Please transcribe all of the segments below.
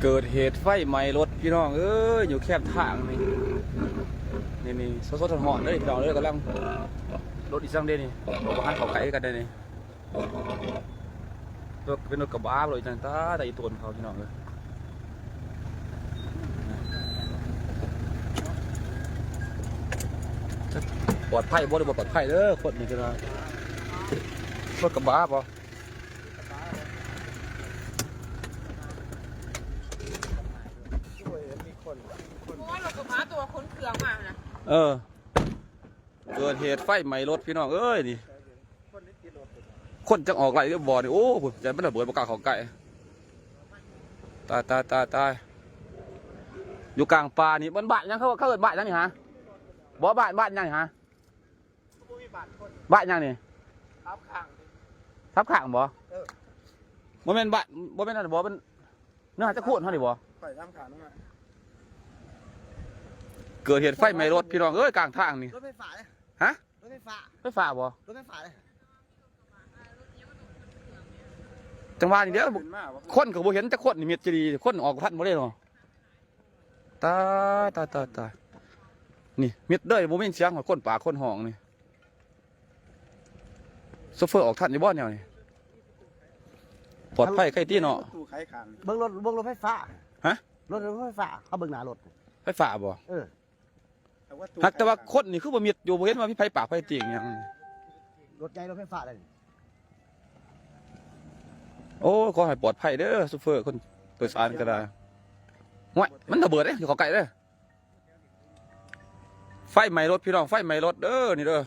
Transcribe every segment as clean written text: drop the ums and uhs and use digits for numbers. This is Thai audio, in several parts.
เกิดเหตุไฟไหม้รถพี่น้องเอ้ยอยู่แคบทางนี่สดๆหอนเลยพี่น้องเลยกำลังรถอีสังเดนี่รถบ้านเขาไกลกันได้นี่รถเป็นรถกระบะเลยจังตาแต่อีตัวเขาพี่น้องเลยปลอดภัยบ่ได้บ่ปลอดภัยเด้อคนนี่ก็ได้รถกระบะป่ะตัวคนเครื่องมานะเกิดเหตุไฟไหม้รถพี่น้องเอ้ยนี่คนจะออกไรเรียบบ่อนี่โอ้ผมใจมันระเบิดประกาศของไก่ตายอยู่กลางป่านี่มันบ้านยังเขาเกิดบ้านยังนี่ฮะบ่บ้านยังนี่ฮะบ้านยังนี่ทับข้างบ่บ่แม่นบ้านบ่แม่นอะไรบ่เป็นเนื้อจะโค่นเท่านี้บ่เกิดเหตุไฟไหม้รถพี่น้องเอ้ยกลางทางนี่รถไฟฟ้าเลยฮะรถไฟฟ้าบ่รถไฟฟ้าเลยจังหวะนี้เดี๋ยวคนก็บ่เห็นจะคนนี่เม็ดจะดีคนออกทันบ่ได้หรอตายนี่เม็ดเด้อบ่มีเสียงของคนป่าคนห้องนี่โซเฟอร์ออกทันอยู่บ่แนวนี่ปลอดภัยใครที่เนาะเบิ่งรถไฟฟ้าฮะรถไฟฟ้าเขาเบิ่งหน้ารถไฟฟ้าบ่ฮักแต่ว่าคนนี่คือบ่มีอยู่บ่เห็นว่ามีไฟปากไฟติ่งหยังรถใหญ่รถไฟฟ้าเลยโอ้ขอให้ปลอดภัยเด้อโซเฟอร์คนโดยสารก็ได้ห่วยมันระเบิดเด้อยู่เขาไกลเด้อไฟไหม้รถพี่น้องไฟไหม้รถเด้อนี่เด้อ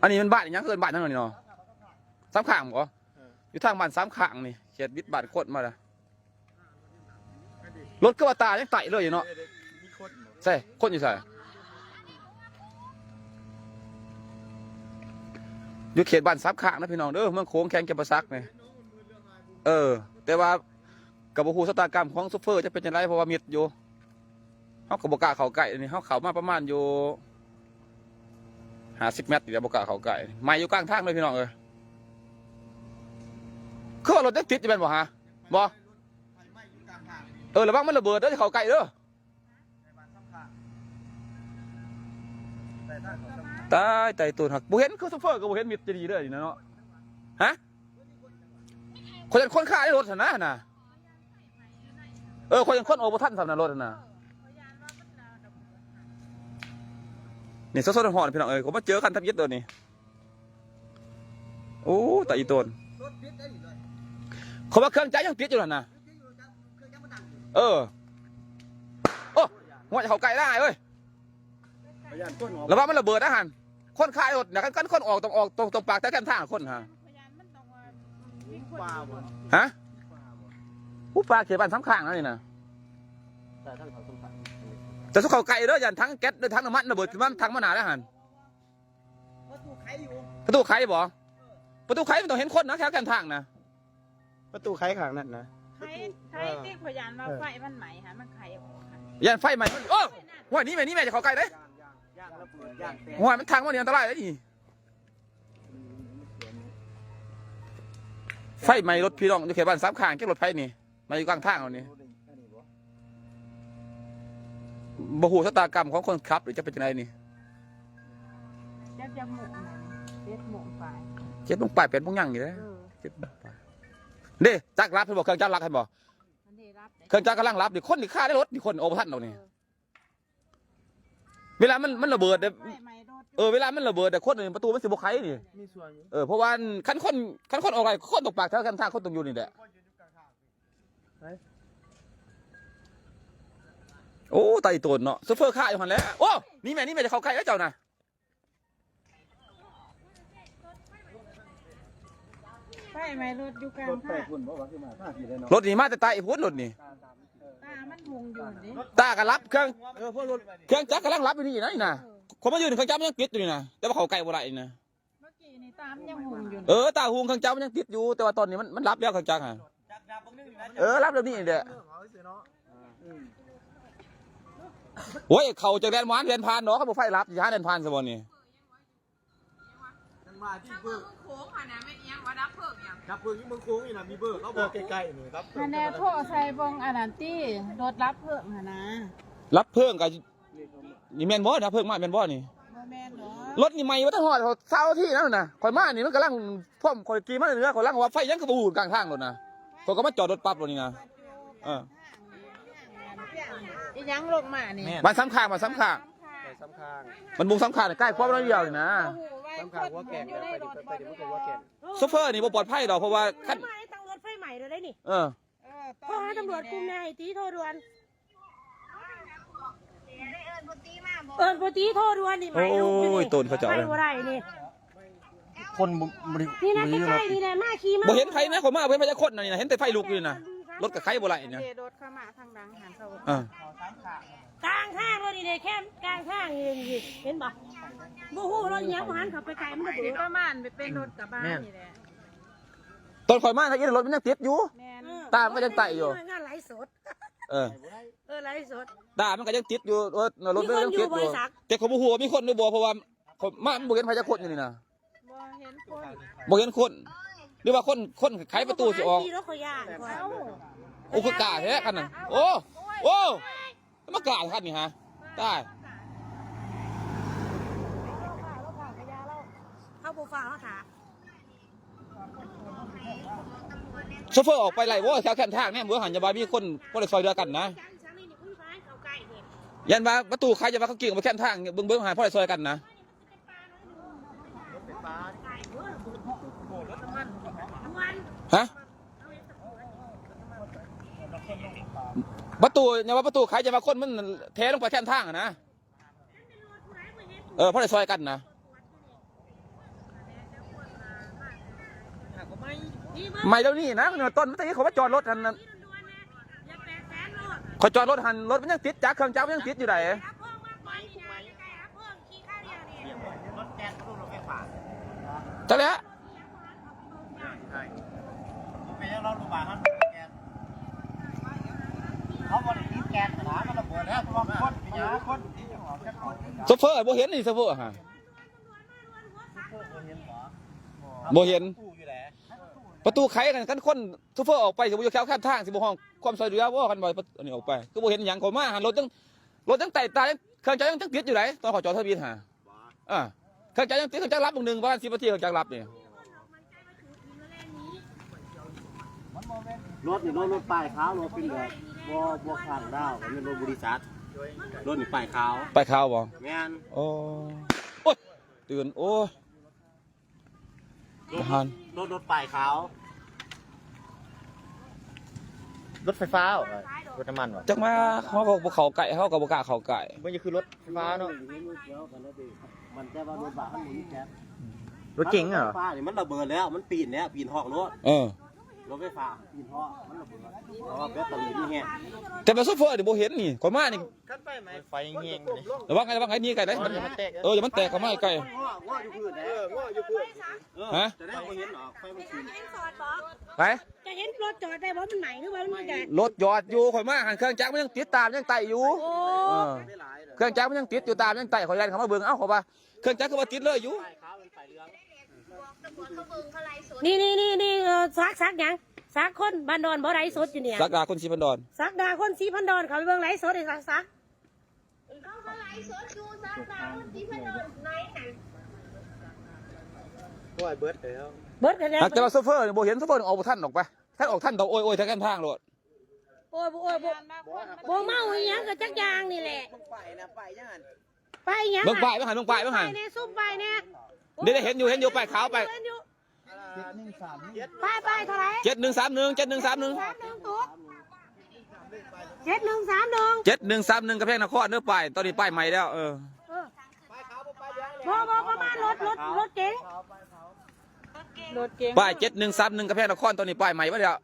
อันนี้มันบ้านอีหยังเกินบ้านนั่นนี่เนาะสามข้างบ่อยู่ทางบ้านสามข้างนี่เขตวิทย์บ้านโคตรมาละรถก็ว่าตายังไต่เลยอยู่เนาะใช่คนอยู่ใส่อยู่เขตบ้านซับข้างนะพี่น้องเด้อเมืองโค้งแข่งแกมปซักเนี่ยแต่ว่ากับบุคูสตากรรมของซูเฟอร์จะเป็นยังไงเพราะว่ามิดอยู่เขากับบกาเขาไก่นี่เขามาประมาณอยู่50 เมตรเดี๋ยวบกาเขาไก่ไม่อยู่กลางทางเลยพี่น้องคือรถยังติดจะเป็นบ่ฮะบ่ระวังมันระเบิดเด้อเขาไก่เด้อตายตัวหักบุเห็นคือซูเฟอร์ก็บุเห็นมิดจะดีเลยเนาะฮะคนฆ่าได้รถนะคนโอ้ท่านทำนะรถนะนี่สดๆหอนพี่น้องผมมาเจอคันทับยึดตัวนี้โอ้แต่อีตัวเขาว่าเครื่องใจยังติดอยู่นะโอ้หัวจะเขาไก่ได้เว้ยแล้วว่ามันระเบิดนะฮันคนขายรถเนี่ยกันคนออกตรงปากแต่กันทางคนฮะผู้ปลาเขียนบ้านสามข้างนั่นนี่นะแต่สุขเขาไก่ด้วยอย่างทั้งแก๊สด้วยทั้งน้ำมันระเบิดขึ้นมันทั้งมะนาวแล้วฮันประตูไขบ่ประตูไขมันต้องเห็นคนนะแค่กันทางนะประตูไขข้างนั่นนะไข่ที่พยานว่าไฟมันไหมฮะมันไข่ออกยันไฟใหม่โอ้หัวนี่แม่จะเขาไก่ได้หัวมันทางมันอันตรายเลยนี่ไฟไหม้รถพี่น้องอยู่เขตบ้านสามข้างแค่รถไฟนี่มาอยู่กลางทางเอานี่บ่ฮู้ชะตากรรมของคนขับหรือจะเป็นยังไงนี่จะหมุน7 โมงไป7 โมงไป8 โมงยังอยู่เลย7 โมงไปเด้จักรับให้บอกเครื่องจักรรับให้บอกเครื่องจักรกำลังรับดิคนนี่ฆ่าได้รถดิคนโอ้ท่านเรานี่เวลามันระเบิดเวลามันระเบิดแต่คนอื่นประตูมันสิบกไขนี่เพราะว่าคันคนออกอะไรคนตกปากแถวกันทางคนตรงอยู่นี่แหละโอ้ตายตัวเนาะซูเฟอร์ฆ่าอยู่หันแล้วโอ้นี่แม่จะเข้าใกล้แล้วเจ้านะไฟไหม้รถอยู่กลางทางรถนี่มาแต่ตายอีกพุ่นรถนี่ตามันวงอยู่นี่ตาก็รับเครื่องจักรกำลังรับอยู่นี่นะคนมายืนเครื่องจักรมันยังติดอยู่นี่นะแต่ว่าเขาไกลบ่ได้นะเมื่อกี้นี่ตามยังวงอยู่ตาหุงเครื่องจักรมันยังติดอยู่แต่ว่าตอนนี้มันรับแล้วเครื่องจักรฮะรับแล้วนี่เด้อโอ้ยเขาจากแดนหวานแดนพานเนาะเขาบอกไฟรับอย่าแดนพานสมบูรณ์นี่ มาที่เบอร์ โค้งค่ะนะไม่เอียงว่าดับเพิ่งยัง ครับเบอร์ที่เมืองโค้งนี่นะมีเบอร์เขาบอกใกล้ๆนี่ครับ คะแนนโทษใส่บงอันนั้นตี้รถรับเพิ่งค่ะนะ รับเพิ่งกับนี่แมนบอสนะเพิ่งมาแมนบอสนี่ บ่แม่นเนาะ รถนี่ใหม่ว่าต้องหอดเศร้าที่นั่นน่ะข่อยมานี่มันกำลังพ่อมข่อยกีมาเนื้อข่อยลังว่าไฟยังกระบูดกลางทางรถนะข่อยก็มาจอดรถปั๊บรถนี่นะอีหยังลงมานี่ มันซ้ำข้างมันซ้ำข้าง ซ้ำข้าง มันบุงซ้ำข้างใกล้ความน้อยเดียวนี่นะ ซ้ำข้างหัวแก่ไปเดี๋ยวไปเดี๋ยวหัวแก่ โซเฟอร์นี่บ่ปลอดภัยหรอกเพราะว่าขั้น มาในตังรถไฟใหม่เลยได้นี่ เออ พ่อให้ตำรวจคุมนายตีโทรด่วนเอิญปตีโทรด่วนนี่ไหม โอ้ ลูก ยตนเขาเจาะ ไป เลย บ่ได้นี่ คนบริ นี่นะใกล้ๆนี่แหละมาขี่มา บ่เห็นใครนะข่อยมาเว้นพยาคนน่ะนี่นะเห็นแต่ไฟลุกอยู่นี่นะรถกับใครบ่ไหลเนี่ย รถเข้ามาทางดังหันเข้า อ่าก ลางข้างรถนี่เลยแค่กลางข้างนี่เห็นบ่บูฮู้รถยังหันขับไปไกลมันจะเบื่อ ประมาณไปเป็นรถกระบะนี่แหละ ตอนข่อยมาถ้าอีรถมันยังติดอยู่ แม่น ตามมันก็ยังไต่อยู่ งานไลฟ์สด เออ ไลฟ์สด ตามมันก็ยังติดอยู่รถมันก็ยังติดอ มีคนอยู่บริ ยู่ ษัท แต่ข่อยบ่ฮู้ว่ามีคนหรือบ่เพราะว่าข่อยมามันบ่เห็นพยาคนอยู่นี่นะ บ่เห็นคน บ่เห็นคนหรือว่าคนไขประตูสิออก ขี่รถขยานก่อน โอ้คือกล้าแท้คันน่ะโอ้โอ้มากล้าคันนี่ฮะได้ เข้าบูฟ้าเขาถาม โซเฟอร์ออกไปไล่โว้ยแถวแคมทางเนี่ยเมื่อหันจะบามีคนบ่ได้ซอยเรือกันนะ ฉันนี่อุ้ยฟ้าเขาใกล้เนี่ย ยันว่าประตูใครจะมาเขาเกี่ยงมาแคมทางเบิ่งหาพ่อได้ซอยกันนะฮะประตูเนี่ยว่าประตูใครจะมาคนมันเทลงไปแคมทางอะนะพ่อได้ซอยกันนะไม่แล้วนี่นะต้นมันตะกี้เขามาจอดรถหันนั้นเขาจอดรถหันรถมันยังติดจักรเครื่องจักรมันยังติดอยู่ไหนจะแล้ว ไม่ใช่เราดูบ้านเขาบริกินแกนหนามันระเบิดแล้วเพราะว่าคนมียาคนที่จะหอมแค่คน โซเฟอร์บ่เห็นนี่โซเฟอร์ฮะบ่เห็นประตูไขกันคนโซเฟอร์ออกไปสิบ่อยู่แถวข้างทางสิบ่ห้องความซอยเหลือบ่กันบ่อันนี้ออกไปคือบ่เห็นหยังเขามาหันรถจังไต่ตาเครื่องจักรยังติดอยู่ไหนตอนเขาจอดทะเบียนหาเครื่องจักรยังติดเครื่องจักรรับนึงประมาณ10นาทีเครื่องจักรรับนี่ รถนี่รถป้ายขาวรถเป็นแบบบัวข้างดาวมันเป็นรถบริษัทรถนี่ป้ายขาว ไปข่าวบ่ แม่น โอ้ยตื่นโอ้ยหัน รถป้ายขาวรถไฟฟ้ารถน้ำมันวะ จังมาเขาก็บ่เข้าไก่เขาก็บ่กล้าเข้าไก่ มันจะคือรถไฟฟ้าเนาะมันจะว่ารถบ้ามันหมุนแก๊สรถเก๋งเหรอไฟฟ้าเนี่ยมันระเบิดแล้วมันปีนแล้วปีนหอกรถรถไฟฟ้าปีนหอกมันระเบิดเพราะว่าแบตเตอรี่นี่แห้ง แต่เป็นโซเฟอร์นี่บ่เห็นนี่ข่อยมานี่ ไฟเงี้ยงเลย ระวังไงนี่ไก่ได้มันอย่ามันแตกเข้ามาไก่ ง้ออยู่พื้นง้ออยู่พื้น ฮะ จะได้ไม่เห็นหรอกไฟมันขึ้น เห็นสอดบอก ไป จะเห็นรถจอดได้บ่มันไหนหรือว่ามันแดด รถจอดอยู่ข่อยมาหันเครื่องจักรมันยังติดตามยังไต่อยู่ โอ้ ไม่หลายเลย เครื่องจักรมันยังติดอยู่ตามยังไต่ข่อยยันเขามาเบิ่งเอ้าเขาว่าเครื่องจักรก็บ่ติดเลยอยู่ นี่ซักหยังซักคนบ้านดอนบ่ไรสดอยู่เนี่ย สักดาคนสีพันดอน ซักดาคน4,000 ดอนเขาไปเบิ่งไรสดไอ้ซัก โอ้ยเบิร์ดแล้ว เบิดกันแล้ว แต่ว่าโซเฟอร์นี่บ่เห็นโซเฟอร์ออกบ่ทันออกไปท่านออกท่านดอกโอ้ยทางกันทางโลด โอ้ยบ่เมาอีหยังก็จักอย่างนี่แหละ ไปนะไปยังไง ไปหยัง เบิ่งป้ายเบิ่งหันเบิ่งป้ายเบิ่งหัน ไปแน่ซุ่มไปแน่ เดี๋ยวได้เห็นอยู่ป้ายขาวไป ไปเท่าไหร่ 7131 7131 ตัว7131 7131กระแพงนครเด้อป้ายตอนนี้ป้ายใหม่แล้วบ่ประมาณรถเก๋ง รถเก๋ง ป้าย7131กระแพงนครตอนนี้ป้ายใหม่บ่แล้ว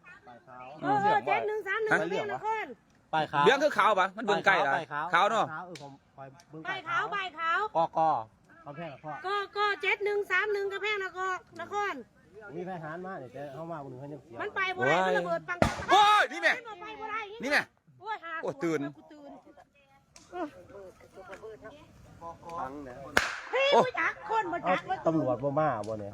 7131เรื่องนคร ไปขาว เรื่องคือขาวปะมันเบิ่งใกล้ล่ะขาวเนาะ ผมไปเบิ่ง ใบขาวกเขาแพงกับพ่อ ก็7131กระแพงนคร มีแพหารมาเนี่ยจะเข้ามาบนเขาจะเสีย มันไปบ่ได้มันระเบิดปัง โอ้ยนี่แม่ ไปบ่ได้ นี่แม่ โอ้ยตื่น ฟังนะ พี่ผู้จักคน คนบ่จักว่า ตำรวจบ่มาบ่เนี่ย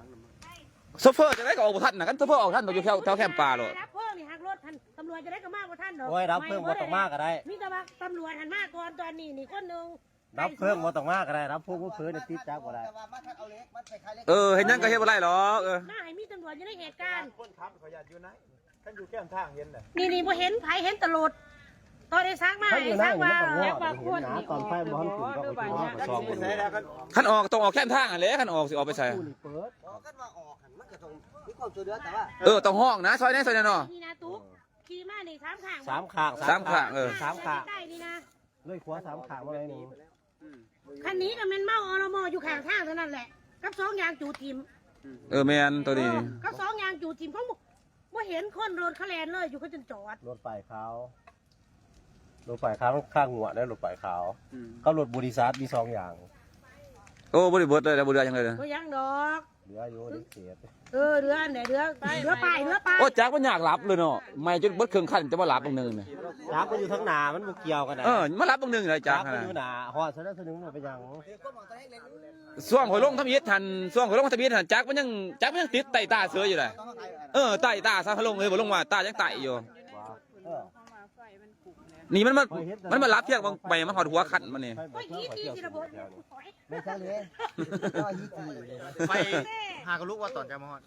โซเฟอร์จะได้ก็ออกบ่ทันน่ะกันโซเฟอร์ออกทันต้องอยู่แถวแคมป์ป่าโลด รับเพิ่มนี่หักรถท่านตำรวจจะได้ก็มากกว่าท่านดอก โอ้ยรับเพิ่มบ่ต้องมาก็ได้ มีแต่ว่าตำรวจหันมาก่อนตอนนี้นี่คนนึง รับเพิ่มบ่ต้องมาก็ได้รับพวกผู้เพิ่นติดจับบ่ได้ เห็นยังก็เฮ็ดบ่ได้หรอกมาให้มีตำรวจอยู่ในเหตุการณ์ คนขับเขาอยากอยู่ไหนท่านอยู่แก้มทางเห็นน่ะ นี่บ่เห็นไผเห็นตลอดตอนได้ซักมา ถ้าอยู่ไหน ซัก มัน ว่า ต้องงอดเห็นหนาตอนไฟบ่ทันถึงก็ไปที่ว่าซอง ไปใช้แล้วก็ คันออกต้องออกแคมป์ทางอันแหละคันออกสิออกไปใส่ ตู้นี่เปิด ต้องห้องนะซอยนี้ซอยนี้เนาะ นี่นะตุ๊กขี่มานี่3ข้าง 3ข้าง สามข้าง3ข้าง ได้นี่นะ เลยขวา3ข้างบ่ได้หนู คันนี้ก็แม่นเมาอรมอยู่ข้างทางเท่านั้นแหละกับ2ยางจูทิม แม่นตัวนี้ กับ2ยางจูทิมเขาบ่เห็นคนรถเขาแล่นเลยอยู่เขาจนจอด รถไฟขาวรถไฟขาวข้างหัวได้รถไฟขาวกับรถบริษัทมี2อย่าง โอ้บ่ได้เบิดเลยบ่เหลือหยังเลย บ่ยังดอก เหลืออยู่ในเขต เรืออันไหนเรือไป โอ้จักมันอยากหลับเลยเนาะไม่จนเบิดเครื่องคันจะมาหลับบางนึงเนี่ย จักมันอยู่ทั้งหนามันบ่เกี่ยวกันนะ มาหลับบางนึงเลยจั จั ก กมันอยู่หนาฮอดซะแล้วนึงมันเป็นหยัง ช่วงหอยลงทำยิดหันช่วงหอยลงทำยิดหันจักมันยังติดไต่ตาเสืออยู่เลยไต่ตาซะเขาลงเลยบ่ลงมาตายังไต่อยู่ เออ ไฟมันกลุ่มเลย นี่มันมารับเที่ยงบางไปมันหอดหัวขันมันนี่ ไปยี่ตีสิระเบิด ไม่ใช่เลยก็ยี่ตี ไปหากลูกว่าตอนจะมาฮอด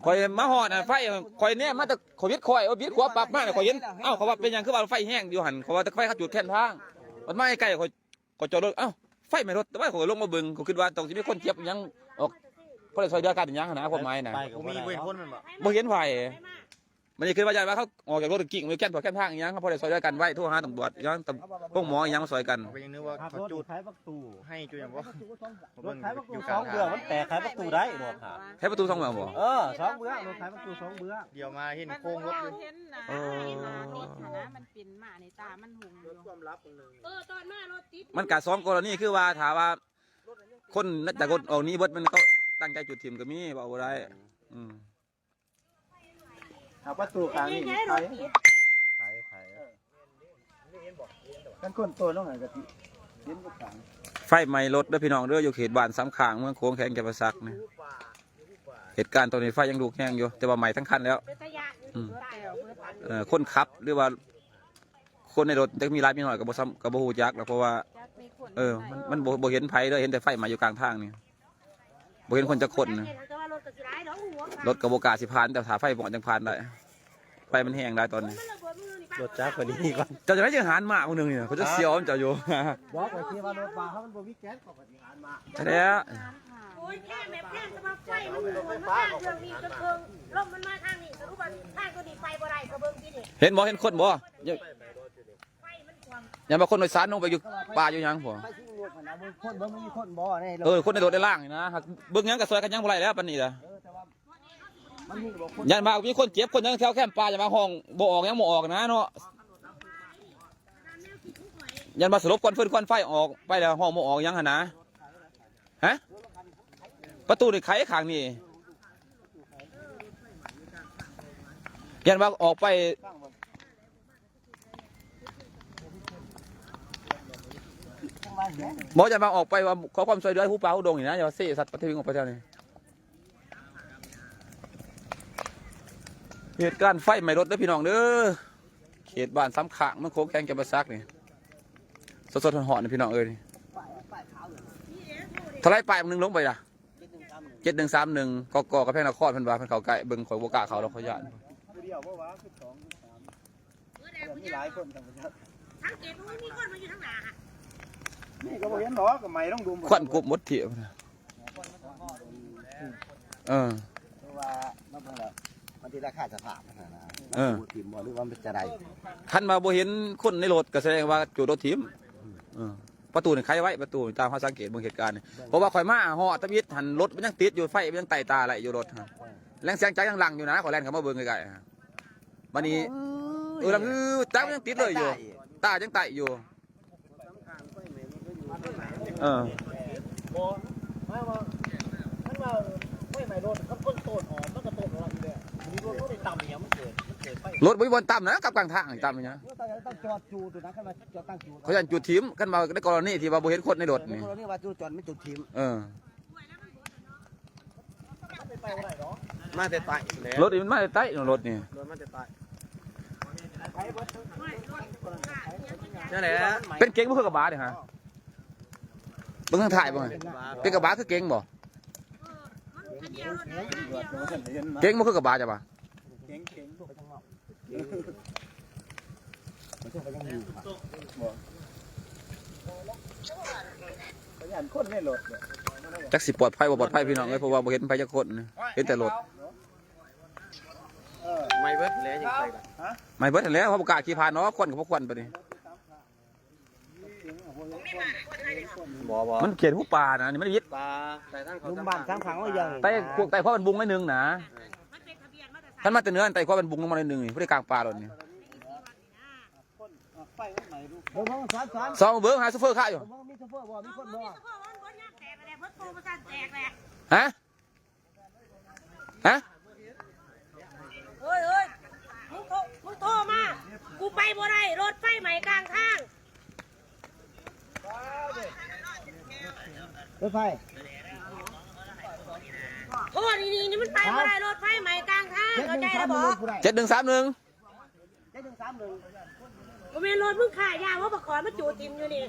คอยมาหอดน่ะไฟคอยเนี่ยมาแต่คอยวิทย์คอยวิทย์ขวาปรับมาคอยเห็นเขาว่าเป็นยังคือว่าไฟแห้งอยู่หันเขาว่าแต่ไฟเขาจุดแค่ทางมันไม่ใกล้คอยจอดรถไฟไม่รถแต่ว่าคอยลงมาเบิ่งเขาคิดว่าตรงที่มีคนเจ็บยังออกเพราะเลยซอยเดียวกันยังนะความหมายน่ะ ผมมีเว้นคนมันบ่ บ่เห็นไฟมันจะคิดว่าเขาออกจากรถกิ่งไปแค่ทางยังเขาเพราะเลยซอยเดียวกันไว้ทั่วหาตำรวจยังพวกหมอยังซอยกัน ก็ยังนึกว่า ขับ เขา รถ จุด ขายประตู ให้จุดอย่างว่าร ถขายประตู2เบื้องมันแตกขายประตูได้รถค่ะ ให้ประตู2เมืองบ่ 2เบื้องรถขายประตู2เบื้อง เดี๋ยวมาเห็นโค้งรถเลย เห็นนะเห็นนะติดนะมันปิ่นมาในตามันหุงอยู่ ตอนมารถติด มันกะ2กรณีคือว่าถามว่าคนนักจากรถออกนี้เบิดมันก็ตั้งใจจุดทิมก็มีบ่เอาได้เอาประตูกลางนี่ รถติด ขาย กันคนตัวต้องหากะทิเห็นบ่กลาง ไฟไหม้รถเด้อพี่น้องเด้ออยู่เขตบ้านสามขางเมืองโค้งแข็งแก่ประซักนี่เหตุการณ์ตอนนี้ไฟยังลุกแห้งอยู่แต่ว่าไหม้ทั้งคันแล้ว เป็นตะยะ คนขับหรือว่าคนในรถจะมีหลายมีน้อยก็บ่ฮู้จักหรอกเพราะว่ามันบ่เห็นไผเลยเห็นแต่ไฟไหม้อยู่กลางทางนี่บ่เห็นคนจักคนนะรถก็บ่กล้าสิผ่านแต่ถ้าไฟบ่จังผ่านได้ไฟมันแห้งได้ตอนนี้ รถจักรคนนี้ก่อน เจ้าจะได้จังหารมาคนนึงนี่เขาจะเสียวมันเจ้าอยู่ บอกไปที่ว่ารถบ้าเขามันบ่มีแก๊สของปฏิหารมา ใช่แล้ว โอ้ยแค่แม่แค่จะมาไฟมันโดนมาทางเรื่องนี้ก็เพิ่งลมมันมาทางนี้สรุปว่าทางตัวนี้ไฟบ่ได้ก็เบิ่งที่นี่ เห็นบ่เห็นคนบ่อย่ามาคนโดยสารลงไปอยู่ป่าอยู่ยังบ่ ไปที่รถมันนะคนบ่มีคนบ่ในรถ คนในรถได้ล่างนี่นะเบิ่งยังก็ซอยกันยังบ่ไรแล้วปานนี้ล่ะ แต่ว่ามันมีบ่คน ยันมามีคนเจ็บคนยังแถวแคมป์ป่าอย่ามาห้องบ่ออกยังบ่ออกนะเนาะยันมาสลบควันฟืนควันไฟออกไปแล้วห้องบ่ออกยังหั่นนะฮะประตูนี่ไขข้างนี่ยันว่าออกไปบ่จะมาออกไปว่าขอความช่วยเหลือผู้ป่าผู้ดงนี่นะอย่าว่าเสียสัตว์ปฏิวิงออกไปแถวนี้เหตุการณ์ไฟไหม้รถเด้อพี่น้องเด้อเขตบ้านซ้ำขางมันโค้งแข็งแก่ประซักนี่สดๆหอนๆนี่พี่น้องเอ้ยนี่เท่าไรป้ายมึงลงไปล่ะ7131กกระแพงนครเพิ่นว่าเพิ่นเข้าใกล้เบิ่งข่อยบ่กล้าเข้าแล้วเขาย่าน เดียวบ่ว่าคือ2คือ3มีหลายคนทั้งประเทศ สังเกตว่ามีคนมาอยู่ทางหน้า นี่ก็บ่เห็นหรอกก็ไม่ต้องดู ควันกบหมดเที่ยวนะเพราะว่ามันที่ราคาจะถามนะทีมบ่หรือว่ามันจะได้ คันมาบ่เห็นคนในรถก็แสดงว่าจูดรถทีมประตูนี่ไขไว้ประตูตามเขาสังเกตเบิ่งเหตุการณ์นี่เพราะว่าข่อยมาฮอดตะวิดหันรถมันยังติดอยู่ไฟมันยังไต่ตาไหลอยู่รถแรงเสียงจักยังหลังอยู่นะขอแล่นเข้ามาเบิ่งไกลๆบัดนี้จักมันยังติดเลยอยู่ตายังไต่อยู่บ่มาว่ามันว่าไม่ไหม้รถเขาคนโตนหอมมันก็โตนอะไรอยู่แล้วมีรถได้ต่ำอย่างมันเกิดไฟ รถบ่มีบนต่ำนะกับกลางทางต่ำอย่างนี้ ต้องจอดจูตัวนั้นขึ้นมาจอดตั้งจู เขาจะจุดทีมกันมาในกรณีที่ว่าบ่เห็นคนในรถนี่ นี่ว่าจูจอดไม่จุดทีม ไปบ่ได้ดอก มาแต่ไต่แล้ว รถนี่มันมาใต้รถนี่ รถมาแต่ไต่ ไปเบิดทั้ง นั่นแหละ เป็นเก๋งบ่คือกระบะนี่ฮะเบิ่งทางถ่ายบ่เป็นกระบะคือเก๋งบ่เก๋งบ่คือกระบะจ้ะป่ะ เก่งๆพวกไปทางนอกบ่ยันคนในรถ จักสิปลอดภัยบ่ปลอดภัยพี่น้องเอ้ยเพราะว่าบ่เห็นไผจักคนนะเห็นแต่รถ ไม่เบิดแล้วยังไปล่ะ ไม่เบิดแล้วเพราะบ่กล้าขี่ผ่านเนาะควันก็บ่ควันปานนี้ บ่ มันเขียนหูปลานะนี่มันยิด ปลาใส่ทั้งเขา ลุมบ้านทั้งขังว่ายัง ไต้พวกไต้เพราะมันบุงนิดนึงนะท่านมาแต่เนื้อไต้เพราะมันบุงลงมานิดนึงนี่บ่ได้กลางปลาหรอกนี่ ไฟไหนดูเบิ่งสาน ซองเบิ่งหาซูเฟอร์ค่าอยู่ เบิ่งมีโชเฟอร์บ่มีคนบ่ ฮะฮะ เฮ้ยมึงโทรมา กูไปบ่ได้รถไฟใหม่กลางทาง รถไฟ โทษนี่มันไปบ่ได้รถไฟใหม่กลางทางเข้าใจแล้วบ่ 7131 บ่แม่นรถมึงขายยาว่าบ่ขอมาจูติมอยู่นี่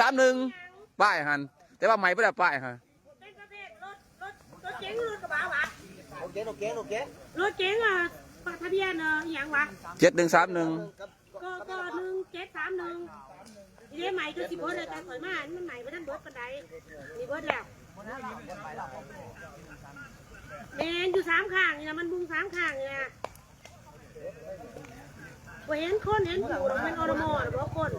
7131ป้ายหันแต่ว่าใหม่บ่ได้ป้ายฮะ เป็นประเภทรถเก๋งรถกระบะวะ โอเค รถเก๋งทะเบียนอหยังวะ 7131 ก็1731ทีนี้ใหม่ก็สิบ่ได้แต่ข่อยมามันใหม่บ่ทันเบิดปานใดนี่เบิดแล้วแม่นอยู่3ข้างนี่นะมันบุง3ข้างนี่นะบ่เห็นคนเห็นผู้ดอกมันอรมอบ่คน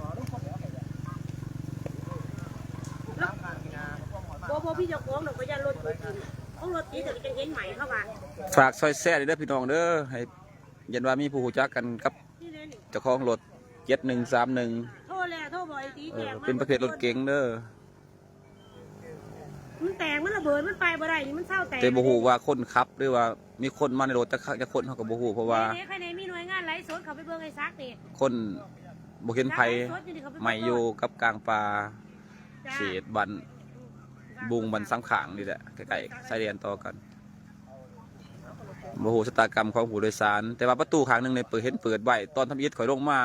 บ่พี่เจ้าของดอกก็ยันรถติดของรถติดก็จังเห็นใหม่เข้าว่า ฝากซอยแซ่เด้อพี่น้องเด้อให้ยันว่ามีผู้รู้จักกันกับ นี่เลยนี่ เจ้าของรถ7131 โทรแล้วโทรบ่อยตีแจง เป็นประเภทรถเก๋งเด้อ มันแตกมันระเบิดมันไปบ่ได้นี่มันเศร้าแตก แต่บ่ฮู้ว่าคนขับหรือว่ามีคนมาในรถจะคนเฮาก็บ่ฮู้เพราะว่า ใครในมีหน่วยงานไลฟ์สดเขาไปเบิ่งไอ้ซักนี่ คนบ่เห็นไผใหม่อยู่กับกลางป่าเขตบันบุงบันซ้ำขางนี่แหละใกล้ๆชายแดนต่อกันบ่ฮู้ชะตากรรมของผู้โดยสาร แต่ว่าประตูข้างหนึงเนี่ยเปิดไว้ตอนทำอิฐข่อยลงมา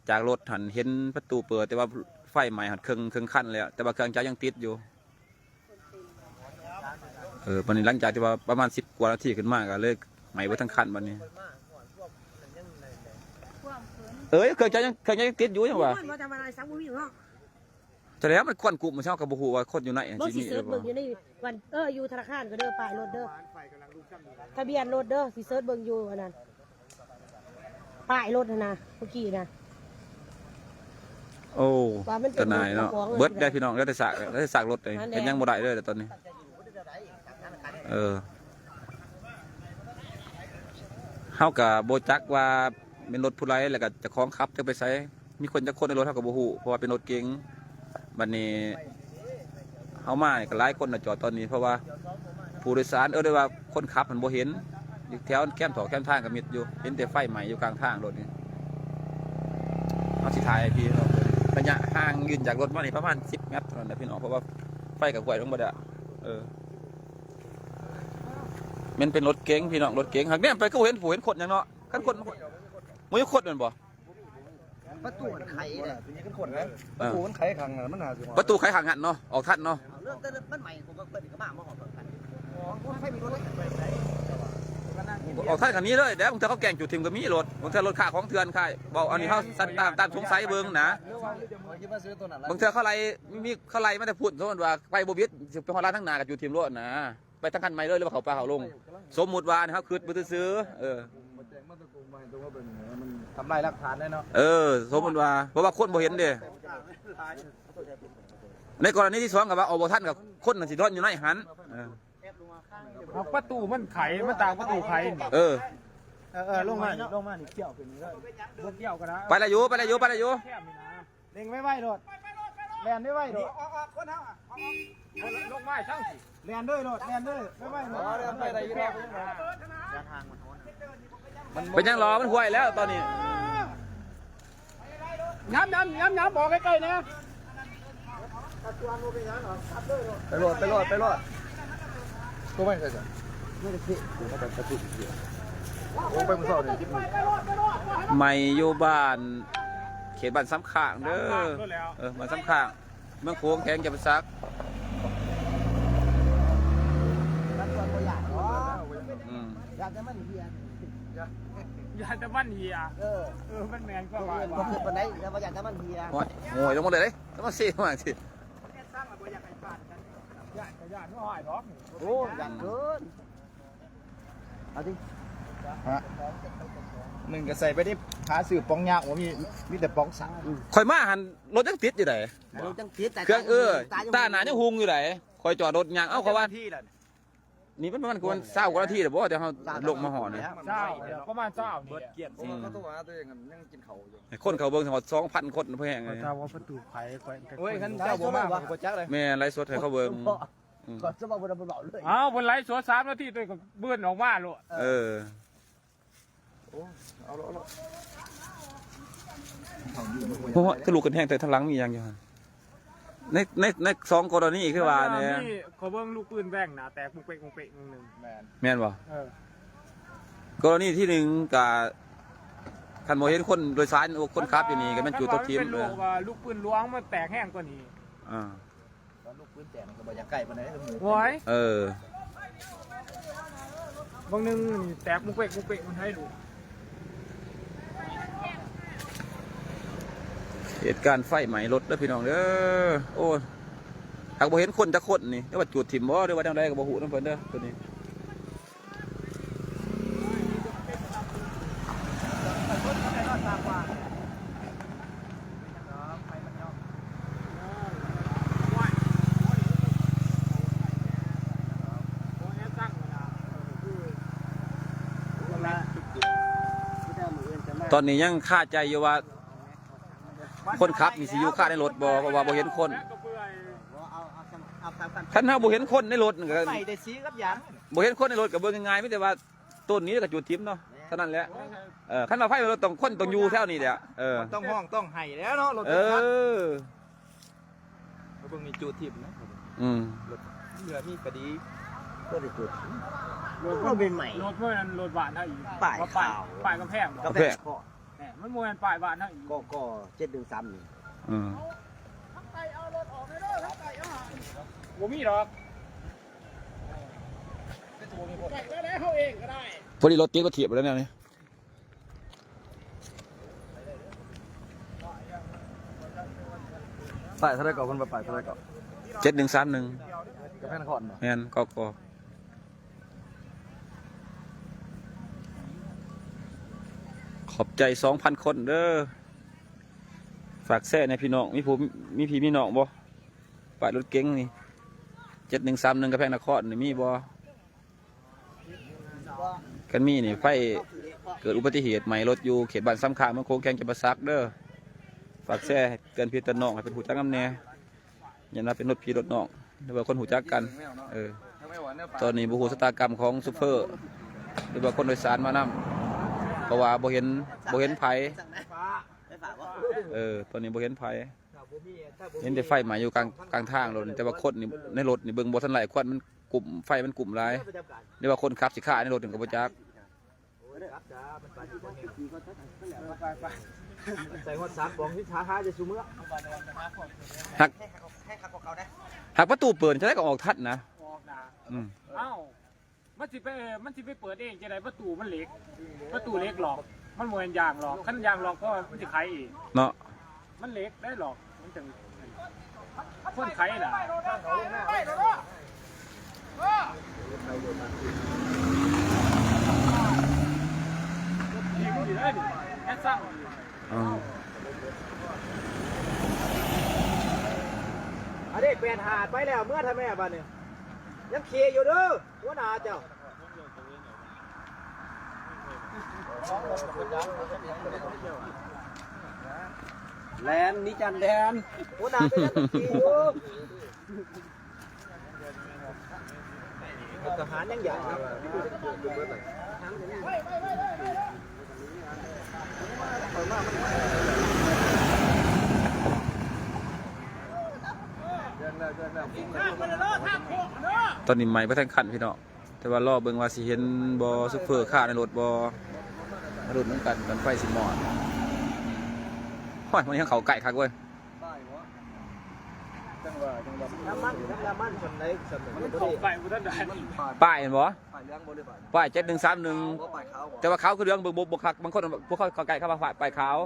จากรถหันเห็นประตูเปิดแต่ว่าไฟไหม้หันเครื่องคันแล้วแต่ว่าเครื่องจักรยังติดอยู่วันนี้หลังจากที่ว่าประมาณ10กว่านาทีขึ้นมาก็เลยไหม้เบิดทั้งคันบัดนี้เครื่องจักรยังติดอยู่จังว่า บ่ทำอะไรซักบ่มีเนาะ แต่แล้วมันควันกลุ่มมันเช้ากับบ่ฮู้ว่าคนอยู่ไหน บ่ สิ สิ มีห เสิ รื ร์ช อเป เบิ่ ล่าง อยู่ในวันอยู่ธนาคารก็เด้อป้ายรถเด้อทะเบียนรถเด้อสิเสิร์ชเบิ่งอยู่อันนั้นป้ายรถนะเมื่อกี้นะ โอ้ ว่ามันเป็น ตะนายเนาะ ของ เบิดได้พี่น้องแล้วแต่สากรถเลย นั่นแหละ เห็นยังบ่ได้เลยแต่ตอนนี้เฮาก็บ่จักว่าเป็นรถผู้ใดแล้วก็เจ้าของขับจะไปไสมีคนจักคนในรถเฮาก็บ่ฮู้เพราะว่าเป็นรถเก๋งบัดนี้เฮามานี่ก็หลายคนน่ะจอดตอนนี้เพราะว่าผู้โดยสารได้ว่าคนขับมันบ่เห็นอยู่แถวแคมป์ถอแคมป์ทางก็มิดอยู่เห็นแต่ไฟไหม้อยู่กลางทางรถนี่เอาสิถ่ายให้พี่น้องระยะห่างยืนจากรถมานี่ประมาณ10 เมตรเท่านั้นนะพี่น้องเพราะว่าไฟกับกล้วยลงบ่ได้มันเป็นรถเก๋งพี่น้องรถเก๋งหากเนี่ยไปก็เห็นผู้เห็นคนอย่างเนาะกันคนบ่มีคนแม่นบ่ ประตูมันไขเนี่ยเป็นคนนะประตูมันไขขังมันหาสิ ประตูไขห่างหันเนาะออกทันเนาะ เรื่องแต่มันใหม่ผมก็เปิดกระบะมาหอมกันอ๋อไฟมีรถเลย ออกทันคันนี้เลยเดี๋ยวบางเทื่อเขาแกล้งจุดทิมก็มีรถบางเทื่อรถค่าของเถื่อนค่ายบอกอันนี้เฮาสั่นตามสงสัยเบิ่งนะบางเทื่อเขาไล่มีเขาไล่มาแต่พูดสมมุติว่าไปบ่บิดสิไปฮอดร้านทั้งหน้ากับจุดทิมรถนะไปทั้งคันใหม่เลยหรือว่าเขาปลาเขาลงสมมุติว่านะครับคือบ่ซื้อทำลายหลักฐานเลยเนาะ สมมุติว่าเพราะว่าคนบ่เห็นเด้ในกรณีที่2ก็ว่าเอาบ่ทันกับคนน่ะสินอนอยู่ในหัน เอาประตูมันไขมันต่างประตูไขลงมานี่เกี่ยวเป็นนี้ก็บ่เกี่ยวกันนะ ไปละอยู่ เล็งไม่ไหวโดดแลนได้ไหวโดดคนเฮาลงไม้ทั้งแลนด้วยโดดแลนด้วยไม่ไหวโดดแลนไปได้อยู่แล้ว เป็นยังรอมันห่วยแล้วตอนนี้ ย้ำบอกใกล้ๆนะไปโหลด ตัวไม่ใช่จ้ะ ไม่ได้คิดอยู่มาแต่กระตุกเดียว โอ้ไปมือสอบเนี่ยจิ๊บ ไม่อยู่บ้านเขตบ้านซ้ำข้างเด้อบ้านซ้ำข้างเมืองโค้งแข็งจะไปซัก มันส่วนตัวอย่างเนาะ อืม อยากจะมันเฮีย อย่าจะบ้านเฮียมันแมนก็ว่า ผมคือคนไหนแล้วอยากจะมันเฮีย โอ้ยโง่ลงมาเลยต้องมาซีมาสิ ญาติไม่หายหรอก โอ้อยากเกินเอาดิ ฮะหนึ่งก็ใส่ไปที่หาสื่อปองยากว่ามีแต่ปองสาม ข่อยมาหันรถยังติดอยู่ไหน เราจังติดแต่ เครื่องตาหนายังหุงอยู่ไหนข่อยจอดรถยางเอ้าเขาว่า ที่ละ นี่มันกวนเศร้ากว่านาทีแต่บ่เดี๋ยวเขาลงมาห่อเนี่ย เจ้าประมาณเจ้า เบิดเกียรติผมก็ต้องว่าตัวเองยังกินเขาอยู่ คนเขาเบิ่งทั้งหมด2,000 คนเพื่อแห่งเลย เจ้าว่าประตูไผ่ก่อน โอ้ยขันเจ้าบ่มากบ่จักเลย แม่ไลฟ์สดให้เขาเบิ่ง ก่อนจะมาบนเบาเลย อ้าวบนไลฟ์สด3 นาทีตัวก็เบื้อนออกมาโลด เออ เอาละ เพราะว่าทะลุกันแห้งแต่ทางหลังมีอย่างอยู่หั่นใน2กรณีคือว่าเนี่ย เขาเบิ่งลูกปืนแบ่งนะแตกมุงเป๊กนึง แมน แม่นบ่ เออก รณีที่หนึ่งกับคันบ่เห็นคนโดยสารคนขับอยู่นี่ก็แม่นจุดตัวทีม เป็นลูกปืนล้วงมันแตกแห้งกว่านี้ อ่า ตอนลูกปืนแจกมันก็บ่อยากใกล้ปานใดทั้งหมู่ โอ้ย เออบ างนึงแตกมุงเป๊กมันให้ดู เหตุการณ์ไฟไหม้รถเด้อพี่น้องเด้อโอ้หากบ่เห็นคนจักคนนี่หรือว่าจุดถิ่มบ่หรือว่าจังไดก็บ่ฮู้นำเพิ่นเด้อตัวนี้ตอนนี้ยังคาใจอยู่ว่าคนขับมีสิอยู่คาในรถบ่เพราะว่าบ่เห็นคนคันเฮาบ่เห็นคนในรถก็ ใส่แต่สีกับยาง บ่เห็นคนในรถก็เบิ่งง่ายๆมีแต่ว่าต้นนี้ก็จุดทิมเนาะเท่านั้นแหละคันว่าไฟรถต้องคนต้องอยู่แถวนี้แหละต้องห้องต้องไห้แล้วเนาะรถ เออ เบิ่งมีจูดทิพนะ อืม เหลือมีกระดี ก็ได้จุดรถเป็นใหม่ รถเมื่อนั้นรถบานเท่าอีก ป้ายขาว ป้ายกำแพง กาแฟก็ แหมมันมวยป้ายบานเท่าอีก ก็713นี่ อืม บ่มีหรอก พอดีรถติดก็เทียบแล้วเนี่ยนี่ ป้ายเท่าไรก่อนคนป้ายเท่าไรก่อน 7131 กาแฟนครบ่ แม่นก็ขอบใจ 2,000 คนเด้อฝากแซ่ในพี่น้องมีพี่มีน้องบ่ป้ายรถเก๋งนี่7131กระแพงนครนี่มีบ่กันมีนี่ไฟเกิดอุบัติเหตุใหม่รถอยู่เขตบ้านซ้ำข้างเมืองโค้งแข่งจะประซักเด้อฝากแซ่เตือนพี่เตือนน้องให้เป็นหูจักน้ำแน่อย่านับเป็นรถพี่รถน้องหรือว่าคนหูจักกันตอนนี้บุหูชะตากรรมของซุปเปอร์หรือว่าคนโดยสารมานำเพราะว่าบ่เห็นไผตอนนี้บ่เห็นไผเห็นแต่ไฟไหม้อยู่กลางทางรถแต่ว่าคนนี่ในรถนี่เบิ่งบ่ทันไหลควันมันกลุ่มไฟมันกลุ่มหลายหรือว่าคนขับสิฆ่าในรถถึงกับบ่จัก ใส่หัวสามปองที่ช้าจะซูเมื่อ หากประตูเปิดจะได้ก็ออกทัดนะ ออกนะเอ้ามันสิไปเปิดเองจะได้ประตูมันเล็กหรอกมันมวยยางหรอกขั้นยางหรอกก็มันจะไขอีก เนาะ มันเล็กได้หรอกมันถึงคนไขน่ะยิงอยู่ได้ดิแค่สร้าง อันนี้เปลี่ยนหาดไปแล้วเมื่อทำแม่บ้านเนี่ยยังขี่อยู่เด้อหัวหน้าเจ้า แลนนี่จันแลน หัวหน้าเป็นยังขี่อยู่ทหารยังใหญ่ ท ตอนนี้ใหม่บ่ทันคันพี่น้องแต่ว่ารอเบิ่งว่าสิเห็นบ่ซุปเปอร์คาร์ในรถบ่รถเหมือนกันกันไฟสิมอดห้อยมันยังเข้าใกล้คักเว้ย จังหวะน้ำมันคนไหนสำเร็จ มันเข้าไปบ่ทันได้ ป้ายเห็นบ่ ฝ่ายเรื่องบ่ได้ฝ่าย ป้าย7131 ฝ่ายขาว แต่ว่าเขาคือเรื่องเบิ่งบ่คักบางคนบ่เข้าใกล้เข้ามาป้ายขาว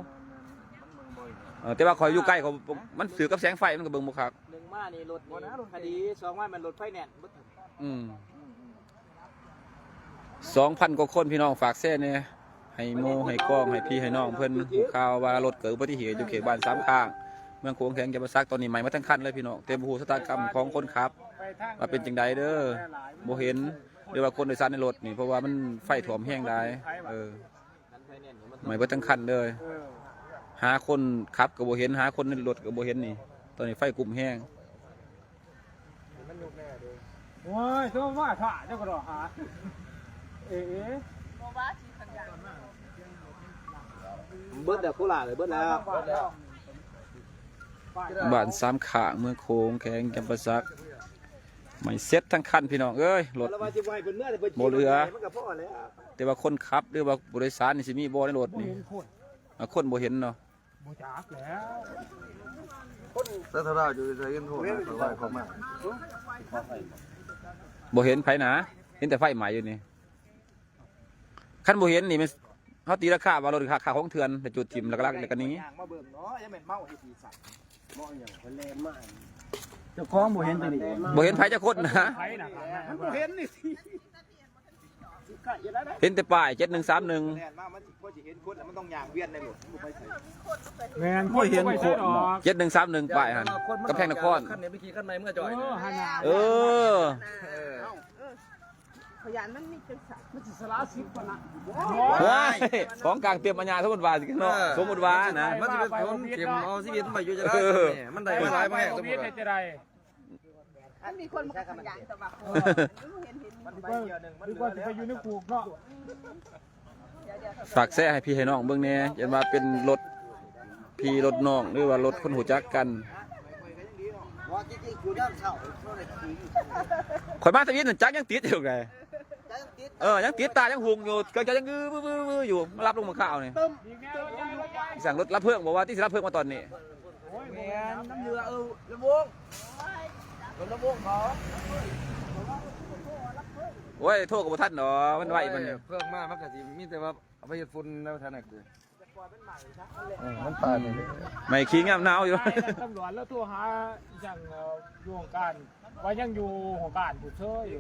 แต่ว่าข่อยอยู่ใกล้เขามันถือกับแสงไฟมันก็เบิ่งบ่คัก หนึ่งมานี่รถนี่คดีสองว่ามันรถไฟแนนซ์ 2,000 กว่าคนพี่น้องฝากแซ่เนี่ยให้โมให้กล้องให้พี่ให้น้องเพิ่นหูข่าวว่ารถเกิดอุบัติเหตุอยู่เขตบ้านสามข้างเมืองโขงแข็งแก่นซักตอนนี้ใหม่มาทั้งคันเลยพี่น้องเต็มหูชะตากรรมของคนขับว่าเป็นจังใดเด้อบ่เห็นหรือว่าคนโดยสารในรถนี่เพราะว่ามันไฟถ่วมแห้งได้ใหม่มาทั้งคันเลยหาคนขับก็บ่เห็นหาคนในรถก็บ่เห็นนี่ตอนนี้ไฟกลุ่มแห้ง โอ้ยโทรมาถ่าเจ้าก็รอหาเอ๊ะ เบิดแล้วโคราชเลยเบิดแล้ว บ้านสามข้างเมืองโขงแข็งแก่นซักไม่เซ็ตทั้งคันพี่น้องเอ้ยรถ แล้วว่าสิไว้เพิ่นเมื่อได้เพิ่น บ่เหลือ มันก็พอแล้ว แต่ว่าคนขับหรือว่าผู้โดยสารนี่สิมีบ่ในรถนี่คนบ่เห็นเนาะ บ่จักแล้ว สถานะอยู่ใจเย็นโทษนะฝ่ายเขามา บ่เห็นไผหนาเห็นแต่ไฟไหม้อยู่นี่คันบ่เห็นนี่มันเฮาตีราคาว่ารถค่าของเถื่อนแต่จุดทิ่มลักๆแล้วก็หนี้ ย่างมาเบิ่งเนาะอย่าแม่นเมาให้สีสัน เจ้าของบ่เห็นตัวนี้ บ่เห็นไผจักคนนะ ไผน่ะครับ มันบ่เห็นนี่สิ เห็นแต่ป้าย7131 แน่นมามันสิพอสิเห็นคนแล้วมันต้องย่างเวียนในรถบ่ไปใส่ แม่นบ่เห็นคนออก 7131ป้ายหั่นกำแพงนคร คันนี้เมื่อกี้คันใหม่เมื่อจ่อย หาหน้า เออ พยานมันมีจังสัน มันสิสละสิบปะนะ ว้ายของกลางเตรียมปัญญาสมมุติว่าสิเนาะสมมุติว่านะ มันจะเป็นคนเก็บเอาชีวิตมาอยู่จะได้มันได้หลายมาแห่งสมมุติ เฮ็ดจะได้ มันมีคนมาขยันแต่ว่าเห็น มันก็นึกว่าสิไปอยู่ในคุกเนาะ ฝากแซ่ให้พี่ให้น้องเบิ่งแหน่ยันว่าเป็นรถพี่รถน้องหรือว่ารถคนหูจักกัน ว่าจริงๆกูย่างเช้าเท่าไหร่ที ข่อยมาทวีตนั่นจักยังติดอยู่ไง จังติด ยังติดตายังหุงอยู่ก็จะยังบื้ออยู่มารับลงมาข้าวนี่สั่งรถรับเพิ่งบอกว่าที่สิรับเพิ่งมาตอนนี้ แม่น้ำเรือระวงระวงเขา โอ้ยโทษกับท่านเนาะมันไหวมัน เพิ่มมากมันก็สิมีแต่ว่าเอาไปเฮ็ดฝุ่นแล้วท่านน่ะกูมันตายนี่ ไม่ขี้งามหนาวอยู่ ตำรวจแล้วตัวหาอย่างอยู่ของการว่ายังอยู่ของการผู้เชยอยู่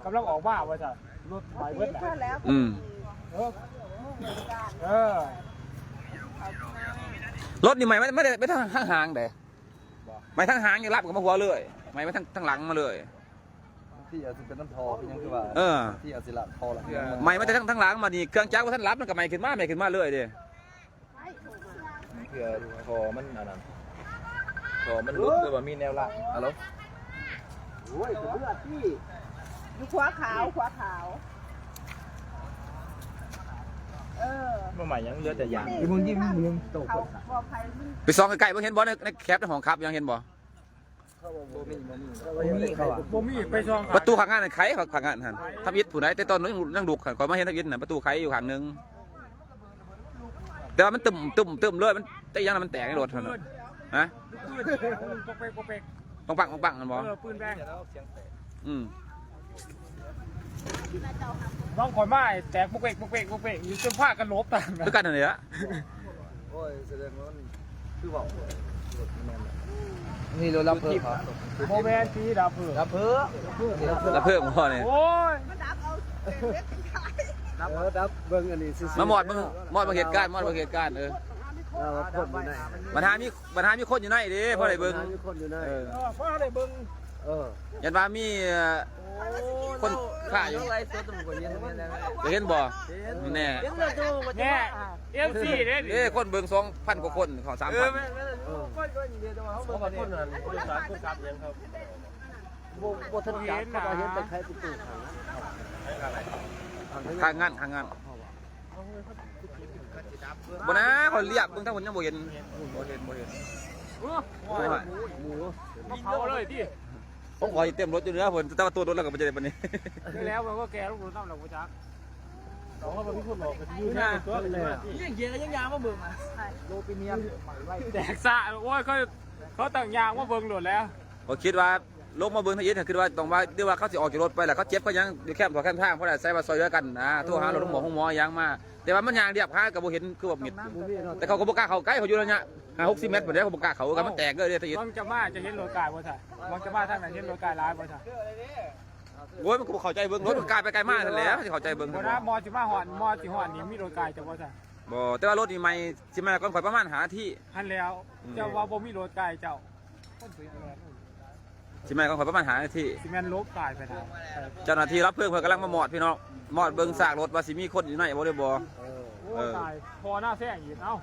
กำลังออกมาว่าจะรถไปเบิดแหละ เออ รถนี่ไม่ได้ไปทางหางเด้ไม่ทางหางยังรับกับมาหัวเลยไม่ไปทางหลังมาเลย ที่อาจสิเป็นน้ำทอพี่ยังคือว่าที่อาจสิละทอละ ไม่ได้ทางหลังมานี่เครื่องจักรว่าท่านรับมันก็ไม่ขึ้นมาเลยเด้ เพื่อทอมันอันนั้นทอมันลุกหรือว่ามีแนวละฮัลโหล โอ้ยเรือที่ อยู่ขวาขาวเมื่อใหม่ยังเหลือแต่ยาง มึงตกบอกใครมึง ไปซองไกลๆเพิ่งเห็นบ่ในแคปในห้องขับยังเห็นบ่ บ่มีไปช่อง ประตูข้างงานนั่นไขข้างงานหั่นทำอิฐผู้ใดแต่ตอนนั้นยังดุกข่อยมาเห็นทำอิฐน่ะประตูไขอยู่ข้างนึงแต่ว่ามันตึมเลยมันแต่ยังมันแตกในรถหั่นน่ะฮะ ปกเปก ปังกันบ่ ปืนแบง อืม น้องข่อยไม้แตกปกเปกอยู่จนผ้ากันลบตาม คือกันนั่นแหละ โอ้ยแสดงว่าคือบอกนี่เรารับเพิ่ม โมแมนตีดับเผือ รับเพิ่ม แล้วเพิ่มบ่เนี่ย โอ้ย รับเบิ่งอันนี้สิ มามอดบางเหตุการณ์ปัญหามีคนอยู่ในดิเพราะอะไรเบิ่ง มีคนอยู่ใน ฟ้าได้เบิ่ง ยันว่ามีคนฆ่าอยู่ อะไรตัวตำรวจยังไม่ได้ จะเห็นบ่แน่ แน่เอฟซีเด้ เอ้คนเบิ่ง2,000 กว่าคนของ 3,000 เขาบอกคนนั้นคนสารคนขับยังครับโบทันจับเขาเห็นแต่ใครประตู ข้างงานบ่นะเขาเรียกเบิ่งทั้งหมดยังบ่เห็น มาเผาเลยที่ ผมขอเต็มรถอยู่เนื้อผมแต่ว่าตัวรถเราก็ไม่ได้วันนี้ ได้แล้วมันก็แกลูกน้ำหนักกูจัก เขาว่าพี่พูดบอกเป็นยูน่าตัวเลยยังเยอะยังยางมาเบิ่งโลปิเนียม แดกซะโอ้ยเขาต่างยางว่าเบิ่งหลุดแล้ว ผมคิดว่าลงมาเบิ้งทางยินคิดว่าต้องว่าเดี๋ยวว่าเขาสิออกจากรถไปแหละเขาเจ็บก็ยังอยู่แคมป์ต่อแคมป์ทางเพราะอะไรใส่มาซอยด้วยกันนะโทรหารถห้องหมอยังมาแต่ว่ามันยางเรียบค้ากับโบเห็นคือแบบมิดแต่เขาก็บอกล้าเขาใกล้เขาอยู่ระยะ50 เมตรเหมือนเดิมเขาบอกล้าเขากันมันแตกเลยทางยิน วังจะมาจะเห็นรถกายบ่ท่ะวังจะมาทางไหนเห็นรถกายร้ายบ่ท่ะ โอ้ยมันก็เข้าใจเบิ้งรถมันกลายไปไกลมากนั่นแหละเข้าใจเบิ้ง บ่นะมอสิมาหอนมอสิหอนนี่มีรถกายจะบ่ท่ะ บ่แต่ว่ารถนี่ไม่สิมาก่อนข่อยประมาณหาที่ หันแล้วเจ้าว่าบ่มีรถกายเจ้า สิมาก่อนข่อยประมาณหาที่ สิแม่นลบกายไปทาง เจ้าหน้าที่รับเพิ่งเพิ่นกำลังมาหมอดพี่น้องหมอดเบิ้งซากรถว่าสิมีคนอยู่ไหนบ่ได้บ่ โอ้ตายพอหน้าแซงอีกเอ้า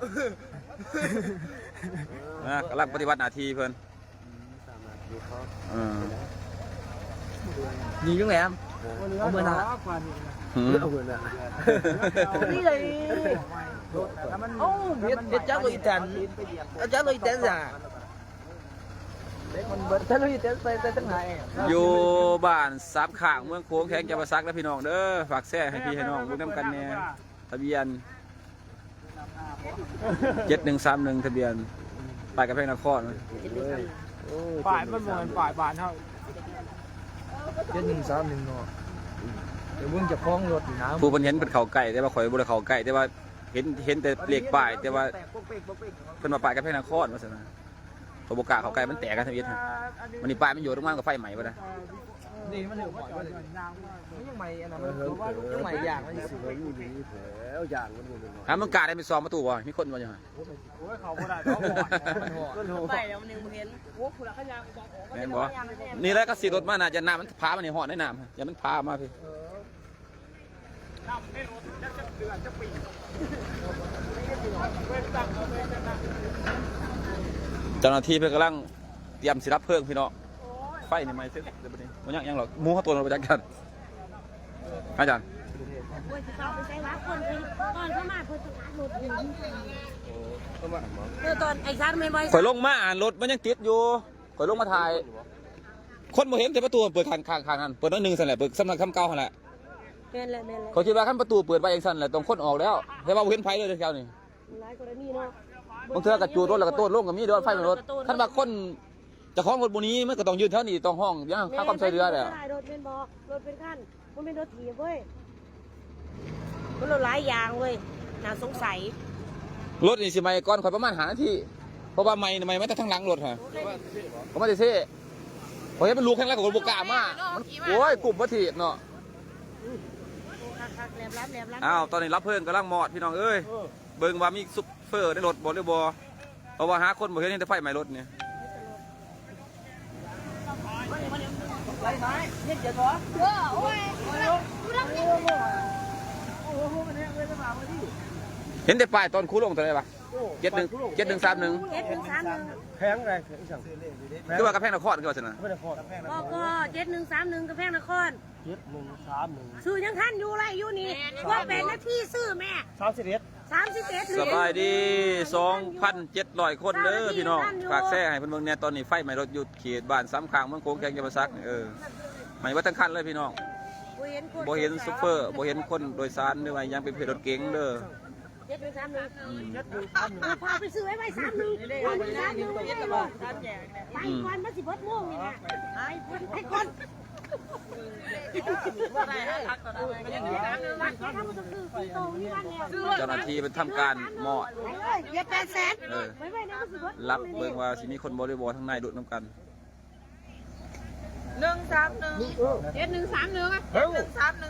นะกำลังปฏิบัติหน้าที่เพิ่นยิงยังไงครับเอาเมื่อน่ะ เอาเงินนะ นี่เลยโอ้เด็ดจ้าลุยแตนจ้าลุยแตนจ้ะคนเบิร์ดจ้าลุยแตนไปตั้งไหน อยู่บ้านซับข้างเมืองโค้งแข็งจังหวัดซักนะพี่น้องเด้อฝากแซ่ให้พี่ให้น้องรู้นำกันแน่ทะเบียน7131ทะเบียนไปกับเพลงนคร ฝ่ายมันเหมือนฝ่ายบ้านเฮา 7131เนาะเดี๋ยวมึงจะคล้องรถอยู่นะ ผู้เพิ่นเห็นเป็นเขาไก่แต่ว่าข่อยบ่ได้เขาไก่แต่ว่าเห็นแต่เลขป้ายแต่ว่าเพิ่นมาป้ายกับเพลงนครว่าซั่นนะเขาบ่กล้าเขาไก่มันแตกกันทะเบียนมันนี่ป้ายมันอยู่ตรงนั้นกับไฟใหม่บ่ได้ นี่มันเหลือบ่อยเลยยังใหม่อันนั้นยังใหม่อย่างมันสิเลยอยู่ดีแล้วอย่างมันบ่ ถ้ามึงกล้าได้ไปซ้อมประตูบ่มีคนบ่จังไง โอ้ยเขาบ่ได้เขาบ่ ไปแล้วมันยังบ่เห็นโอ้ผู้ละขยางบอก แม่นบ่นี่แหละก็สิรถมาน่าจะน้ำมันพามันนี่ฮอดในน้ำอย่ามันพามาพี่ น้ำในรถจะเดือนจะปี เจ้าหน้าที่เพิ่นกำลังเตรียมสิรับเพลิงพี่น้องไฟนี่ไม่เสร็จเดี๋ยวบัดนี้บ่ยังหรอกหมู่เขาตัวเราไปจักกันอาจารย์ โอ้ยสิเข้าไปใช้วัดคนคือตอนเข้ามาเพิ่นสตาร์ทรถอยู่ตอนไอ้ซาร์แม่นบ่ ข่อยลงมาอ่านรถมันยังติดอยู่ข่อยลงมาถ่าย คนบ่เห็นแต่ประตูเปิดข้างนั้นเปิดน้อยนึงสั่นแหละเปิดสำนักคำเก่าหั่นแหละ แม่นแหละแม่นแหละ เขาคิดว่าคันประตูเปิดไว้เองสั่นแหละต้องคนออกแล้วแต่ว่าบ่เห็นไฟเลยแถวนี้ หลายกรณีเนาะ บางเทื่อก็จูดรถแล้วก็โต้นลงก็มีเด้อไฟมันรถคันว่าคนเจ้าของรถบ่นี้มันก็ต้องยืนแถวนี้ต้องห้องยังค่าความช่วยเหลือแหละ รถเป็นบ่รถเป็นคันมันเป็นรถถีบเว้ยมันรถหลายอย่างเว้ยน่าสงสัย รถนี่สิใหม่ก่อนข่อยประมาณ5นาทีเพราะว่าใหม่มาแต่ทางหลังรถฮะผมมาสิเซ่ข่อยเห็นมันลูกแข้งแล้วก็บ่กล้ามามันโอ้ยกลุ่มบ่ถีบเนาะ คักๆแหลมรับแหลมรับ อ้าวตอนนี้รับเพิ่งกำลังมอดพี่น้องเอ้ยเบิ่งว่ามีซุปเฟอร์ในรถบ่หรือบ่เพราะว่าหาคนบ่เห็นแต่ไฟไหม้รถเนี่ยเห็นแต่ป้ายตอนคูลงตัวไหนปะ7131 แพงไงสั่ง คือว่ากระแพงนครคือว่าซั่นน่ะ ไม่ได้พอ ก็7131กาแฟนคร 7131 ซื้อยังทันอยู่ไรอยู่นี่ว่าเป็นหน้าที่ซื้อแม่ 31 สบายดี 2,700 คนเด้อพี่น้องฝากแซ่ให้เพิ่นเบิ่งแน่ตอนนี้ไฟไหม้รถอยู่เขตบ้านซ้ำข้างเมืองโค้งแกงจะมาซักนี่ไหม้ว่าทั้งคันเลยพี่น้องบ่เห็นซุปเปอร์บ่เห็นคนโดยสารหรือว่ายังเป็นเพจรถเก๋งเด้อ พาไปซื้อไว้31ไปก่อนมาสิเบิดโมงนี่นะให้ก่อนเจ้าหน้าที่เป็นทำการมอด เย็บ800,000 รับเบิ่งว่าสิมีคนบริวารทั้งในดุดน้ำกัน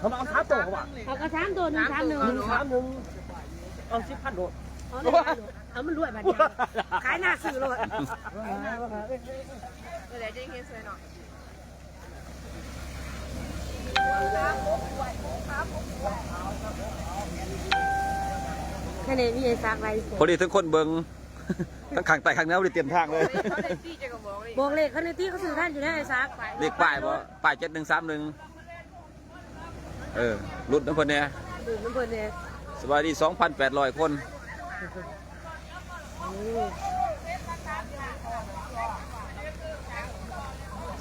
เขามาเอาท้าโตเขาว่ะ เอากระ3ตัว131 เอา10,000โดด เอามันรวยบัดนี้ขายหน้าซื้อรถแค่นี้มีไอ้ซากไร พอดีทั้งคนเบิ่ง ทั้งข้างใต้ข้างเหนือบ่ได้เตรียมทางเลย บอกเลขเขาในที่เขาซื้อท่านอยู่ในไอ้ซาก เลขป้ายบ่ป้าย7131รุ่นน้ำเพิ่นเนี่ย ดูมันเพิ่นเนี่ย สวัสดี 2,800 คน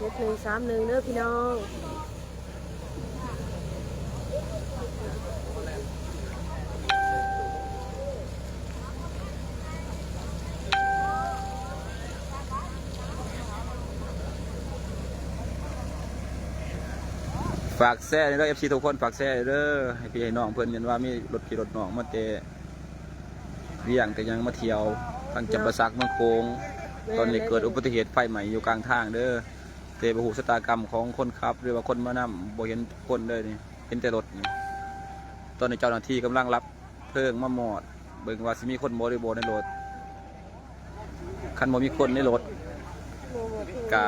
7131เด้อพี่น้อง ฝากแซ่เด้อ FC ทุกคนฝากแซ่เด้อให้พี่ให้น้องเพิ่นเห็นว่ามีรถพี่รถน้องมาแต่เวียงแต่ยังมาเที่ยวทางจำปาสักเมืองโค้งตอนนี้เกิดอุบัติเหตุไฟไหม้อยู่กลางทางเด้อแต่บ่ฮู้ชะตากรรมของคนขับหรือว่าคนมานำบ่เห็นคนเลยนี่เห็นแต่รถนี่ตอนนี้เจ้าหน้าที่กำลังรับเพลิงมาหมอดเบิ่งว่าสิมีคนบ่หรือบ่ในรถคันบ่มีคนในรถกะ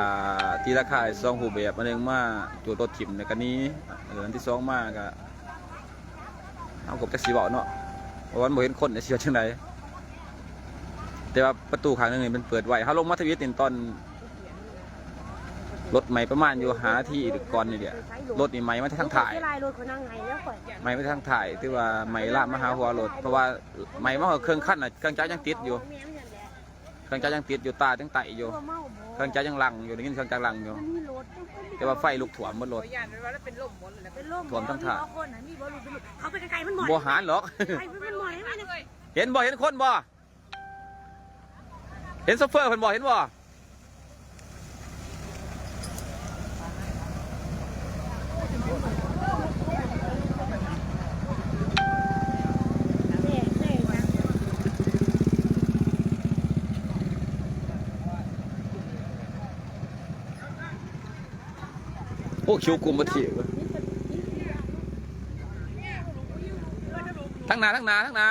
ตีราคาสองรูปแบบอันหนึงมาจูดรถถิ่มในกันนี้อันที่สองมาก็เอากบจักสิเว้าเนาะเพราะว่าบ่เห็นคนสิว่าจังไดแต่ว่าประตูข้างนึงนี่มันเปิดไว้เฮาลงมาทวิตนี่ตอนรถใหม่ประมาณอยู่หาที่ก่อนนี่เดียวรถนี่ใหม่มาทางถ่าย รถเขานั่งไงแล้วข่อย ใหม่มาทางถ่ายที่ว่าใหม่ลากมาหาหัวรถเพราะว่าใหม่มาเครื่องขั้นน่ะเครื่องจักรยังติดอยู่เครื่องจักรยังติดอยู่ตายังไต่อยู่เครื่องจักรยังลังอยู่นี่เครื่องจักรลังอยู่แต่ว่าไฟลุกถ่วมหมดรถ เป็นลม ถ่วมทั้งถ่าย คนน่ะนี่บ่รู้เป็นลมเขาไปไกลๆมันหมด บ่หานหรอก ไปมันหมดให้มัน เห็นบ่เห็นคนบ่เห็นโซเฟอร์เพิ่นบ่เห็นบ่ โอ้คิวกลุ่มมาถีบทั้งหนาทั้งหนาทั้งหนา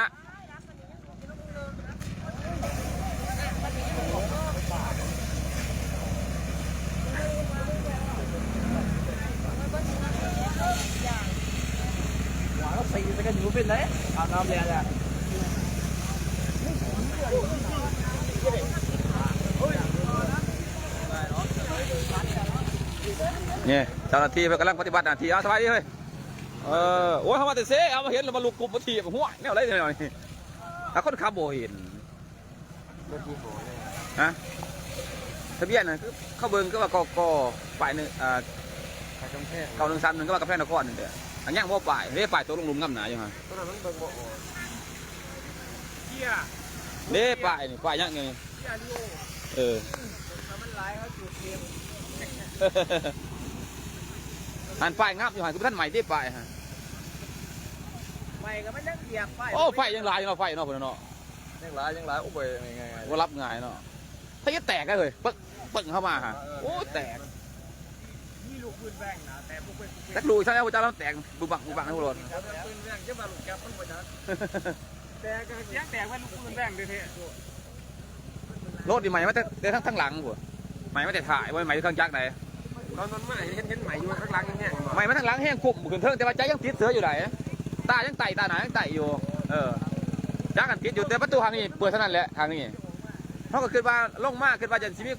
เนี่ยเจ้าหน้าที่เพิ่งกำลังปฏิบัติหน้าที่เอาสบายดีเฮ้ยโอ้ยเขามาแต่เซ่เอามาเห็นเรามาลุกกลุ่มมาถีบหัวเนี่ยอะไรเนี่ยนี่ถ้าคนขับโบเห็นฮะทะเบียนน่ะคือเข้าเบิ้งก็ว่ากฝ่ายหนึ่ง913ก็ว่ากาแฟนครนี่เด้ออันยังบ่ฝ่ายเด้ฝ่ายตัวลงหลุมงำหนาอยู่ฮะ เกียร์ เด้ฝ่ายนี่ฝ่ายยังไง เกียร์ดิโอ เออ ถ้ามันร้ายเขาจุดเกม หันฝ่ายงับอยู่หันคือท่านใหม่ที่ฝ่ายฮะ ไปก็ไม่ได้เหยียบไป โอ้ไฟยังหลายอยู่เนาะไฟเนาะพุ่นเนาะ ยังหลายโอ้ยไง ว่ารับง่ายเนาะถ้าจะแตกก็เลยปึ้งเข้ามาฮะโอ้แตก นี่ลูกปืนแบงนะแต่พวกเป็น แตกดูใช่ไหมว่าเจ้าเราแตกบุบังนะพวกเรา ปืนแบงจะมาลูกแก๊ปมันประจันแต่ก็เสียงแตกว่าลูกปืนแบงเท่ รถดีใหม่มาแต่ทั้งหลังหัวใหม่มาแต่ถ่ายว่าใหม่เครื่องจักรไหน ตอนนั้นใหม่เห็นใหม่อยู่ข้างหลังเนี่ย ใหม่มาทั้งหลังแห้งกลุ่มขึ้นเทิงแต่ว่าใจยังติดเสืออยู่ไหนตายังไต่ตาหนายังไต่อยู่จักกันติดอยู่แต่ประตูทางนี้เปิดเท่านั้นแหละทางนี้เขาก็คิดว่าลงมากคิดว่าจะชีวิต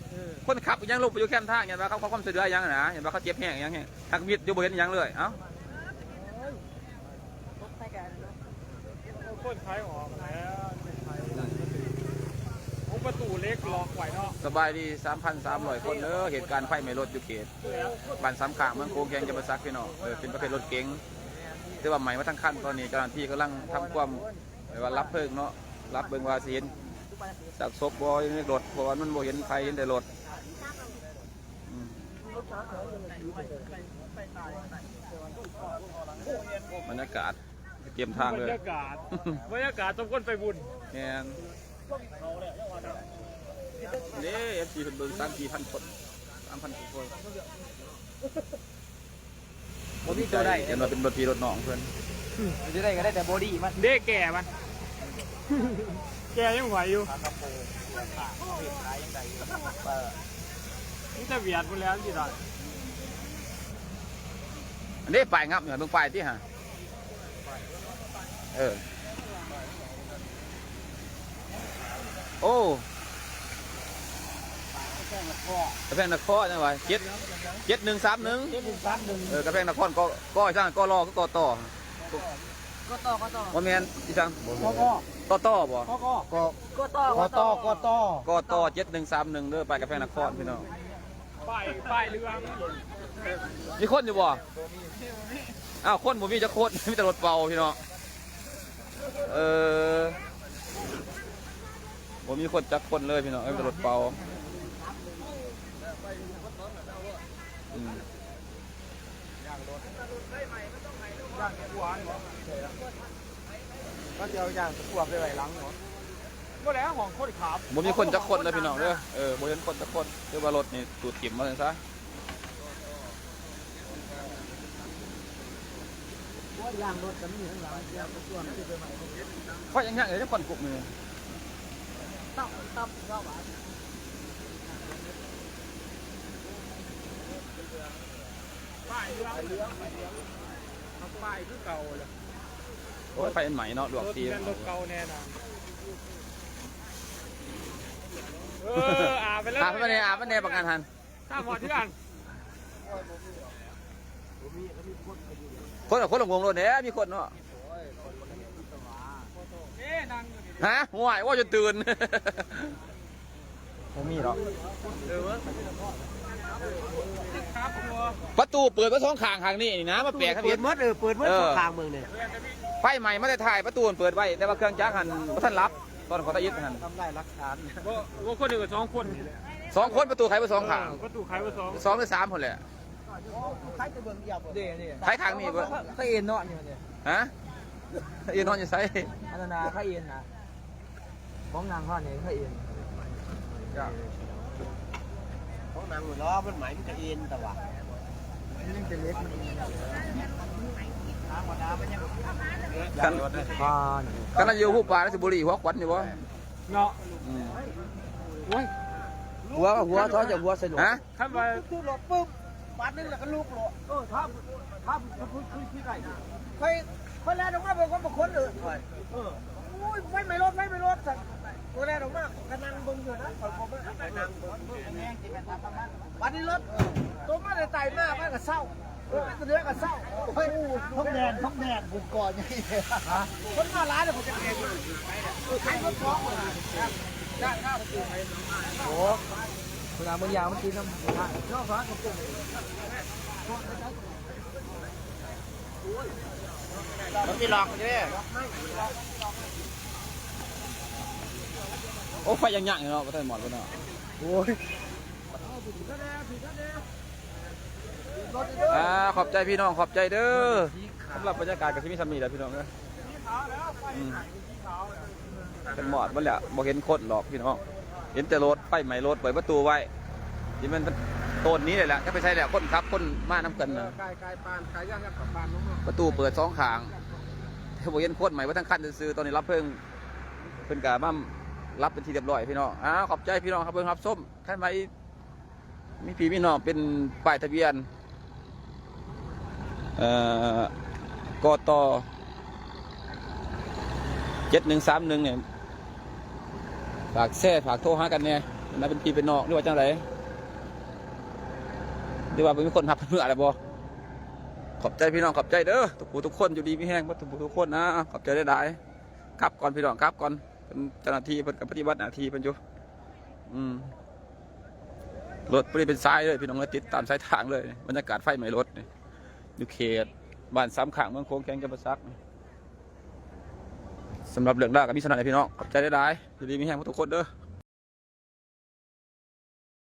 คนขับยังลงไปอยู่แคมทางเห็นว่าเขาความเสียดายยังนะเห็นว่าเขาเจ็บแห้งยังไงทางมิดอยู่บนเห็นยังเลยเอ้า คนไทยออกแล้วประตูเล็กล็อกไว้เนาะ สบายดี 3,300 คนเหตุการณ์ไฟไหม้รถอยู่เขตบ้านสามขางเมืองโค้งแกงจะมาซักพี่น้องเป็นประเภทรถเก๋งแต่ว่าใหม่มาทั้งคันตอนนี้เจ้าหน้าที่กำลังทำความว่ารับเพลิงเนาะรับเบิ่งว่าสิเห็นจากศพบ่ในรถเพราะว่ามันบ่เห็นใครเห็นแต่รถบรรยากาศเตรียมทางเลย บรรยากาศต้องคนไปบุญ แม่นนี่ FC เพิ่นเบิ่ง3-4,000 คน 3,000 คนบ่มีตัวได้เห็นว่าเป็นรถพี่รถน้องเพิ่น จะได้ก็ได้แต่บอดี้มัน เด้แก่มันแก่ยังไหวอยู่นี่จะเวียดไปแล้วสิล่ะ อันนี้ป้ายงับเนี่ยเบิ่งป้ายที่ฮะโอ้กระแพงนครนะวะ7131กระแพงนครก็ช่างก็รอก็ต่อว่าแม่นที่ช่างต่อบ่ก็ต่อ731เด้อไปกระแพงนครพี่น้อง ป้ายเรือ มีคนอยู่บ่อ้าวคนบ่มีจะคนมีแต่รถเบาพี่น้องบ่มีคนจักคนเลยพี่น้องมีแต่รถเบาก็จะเอาอย่างตะกั่วไปไว้หลังเนาะ ก็แล้วของคนขับ บ่มีคนจักคนเลยพี่น้องเด้อบ่เห็นคนจักคนคือว่ารถนี่ตูดถิ่มมาเลยซะเพราะอย่างเงี้ยเลยทุกคนกลุ่มนี่ ป้ายเรือป้ายคือเก่าเลย โอ้ยไฟอันใหม่เนาะลวกที รถเก่าแน่นอนอาบไปเลย อาบมันเนี่ยประกันทัน ถ้าหมดที่กัน คนละวงรถเนี่ยมีคนเนาะ นั่ง ฮะห่วยว่าจะตื่น ผมมีหรอ ครับผม ประตูเปิดมาสองข้างนี่นะมาแปลกทะเบี เปิ ยน ดมดเปิดมดทางเมืองเนี่ย ไฟใหม่มาแต่ถ่ายประตูเปิดไว้แต่ว่าเครื่องจักรหันบ่ทันรับตอนขอตะยึดหัน ทำได้รักฐาน ว่าคนหนึ่งกับ2 คน สองคนประตูใครไปสองข้าง ประตูขายไป2 สองหรือสามคนแหละ ใครจะเบิ่งเดียวเดี๋ยวนี่ ใครข้างนี่บ่ ใครเอ็นเนาะนี่มันเนี่ย ฮะเอ็นนอนอยู่ไส อันนั้นใครเอ็นนะบ้องนางข้อนี้ใครเอ็น ห้องนางเหมือนล้อมันหมายมันจะเอ็นแต่ว่า ยังจะเล็ก กัน บ้าน กันอยู่ผู้ป่าราชบุรีหัวขวัญอยู่บ่ เนาะ หัวท้อจากหัวใส่หลวง ฮะ ถ้ามา ตู้หลบปุ๊บปัดนึงแล้วก็ลูกหลบถ้าคุยไก่ค่อยแล่ออกมาเป็นคนบางคนเลยโอ้ยไฟไม่รถสั่งตัวแล่ออกมากระนังบึงอยู่นะขอผมกระนังบึงวันนี้รถตัวมาแต่ไต่มากมันก็เศร้าเนื้อก็เศร้าเฮ้ยท้องแดนบุกก่อนยังไงคนมาร้านเนี่ยผมจะเองใครรถท้องเลยด้านหน้าประตูโอ้เวลาบางอย่างมันกินน้ำชอบฟ้ากับกุ้ง มันมีหลอกใช่ไหม โอ้ไฟยังๆอยู่เนาะบ่ทันหมดบ่เนาะ โอ้ย ขอบใจพี่น้องขอบใจเด้อสำหรับบรรยากาศกับที่มีสามีแล้วพี่น้องเด้อเป็นหมอดบ่แหละบ่เห็นคนหรอกพี่น้องเห็นแต่รถไฟใหม่รถเปิดประตูไว้ที่มันต้นนี้เลยแหละถ้าไปใช่แหละคนขับคนมาน้ำกันนะ กายปานกายย่างกับปานน้อง ประตูเปิดสองข้างแต่บ่เห็นคนใหม่ว่าทั้งคันซื้อตอนนี้รับเพิ่งเพิ่นกะมารับเป็นที่เรียบร้อยพี่น้องขอบใจพี่น้องครับเพิ่งรับส้มท่านไหมมีพี่มีน้องเป็นป้ายทะเบียนกต7131เนี่ยฝากแซ่ฝากโทรหากันเนี่ยนะเป็นพี่เป็นน้องหรือว่าจังไรหรือว่าเป็นคนหับเพื่ออะไรบ่ขอบใจพี่น้องขอบใจเด้อทุกคนอยู่ดีมีแห้งทุกคนนะขอบใจได้ครับก่อนพี่น้องครับก่อนเป็นเจ้าหน้าที่เป็นกับปฏิบัติหน้าที่เป็นอยู่รถเป็นสายเลยพี่น้องเลยติดตามสายทางเลยบรรยากาศไฟไหม้รถนี่อยู่เขตบ้าน3 ข้างเมืองโค้งแกงจำปาสักสำหรับเรื่องราวกับมิสนาพี่น้องขอบใจได้อยู่ดีมีแห้งทุกคนเด้อ